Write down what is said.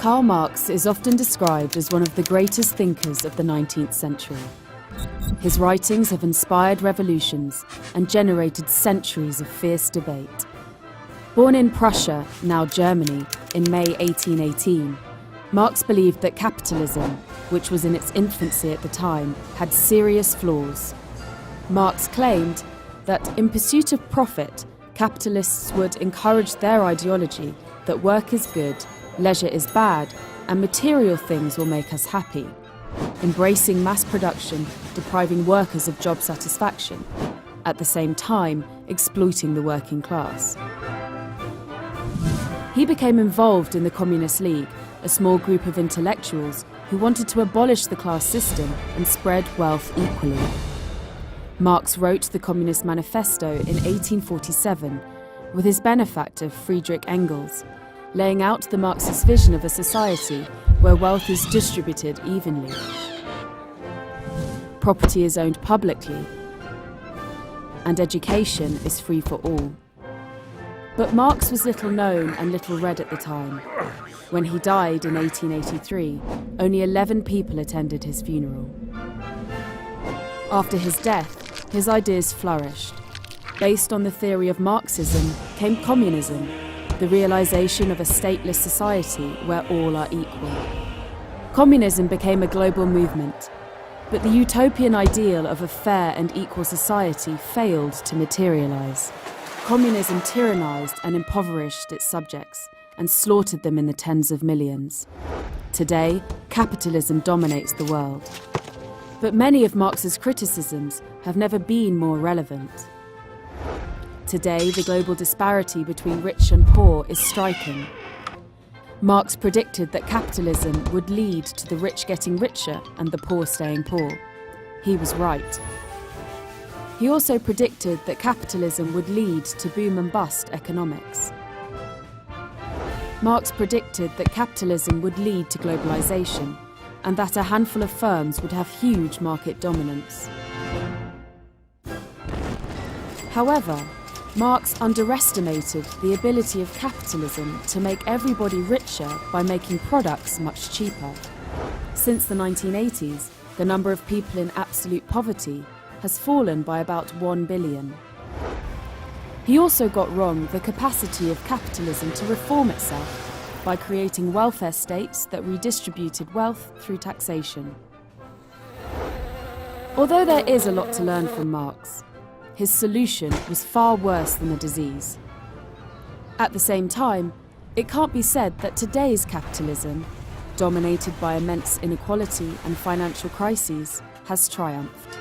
Karl Marx is often described as one of the greatest thinkers of the 19th century. His writings have inspired revolutions and generated centuries of fierce debate. Born in Prussia, now Germany, in May 1818, Marx believed that capitalism, which was in its infancy at the time, had serious flaws. Marx claimed that in pursuit of profit, capitalists would encourage their ideology that work is good, leisure is bad, and material things will make us happy, embracing mass production, depriving workers of job satisfaction, at the same time exploiting the working class. He became involved in the Communist League, a small group of intellectuals who wanted to abolish the class system and spread wealth equally. Marx wrote the Communist Manifesto in 1847 with his benefactor Friedrich Engels, laying out the Marxist vision of a society where wealth is distributed evenly. Property is owned publicly, and education is free for all. But Marx was little known and little read at the time. When he died in 1883, only 11 people attended his funeral. After his death, his ideas flourished. Based on the theory of Marxism came communism, the realization of a stateless society where all are equal. Communism became a global movement, but the utopian ideal of a fair and equal society failed to materialize. Communism tyrannized and impoverished its subjects and slaughtered them in the tens of millions. Today, capitalism dominates the world. But many of Marx's criticisms have never been more relevant. Today, the global disparity between rich and poor is striking. Marx predicted that capitalism would lead to the rich getting richer and the poor staying poor. He was right. He also predicted that capitalism would lead to boom and bust economics. Marx predicted that capitalism would lead to globalization and that a handful of firms would have huge market dominance. However, Marx underestimated the ability of capitalism to make everybody richer by making products much cheaper. Since the 1980s, the number of people in absolute poverty has fallen by about 1 billion. He also got wrong the capacity of capitalism to reform itself by creating welfare states that redistributed wealth through taxation. Although there is a lot to learn from Marx, his solution was far worse than the disease. At the same time, it can't be said that today's capitalism, dominated by immense inequality and financial crises, has triumphed.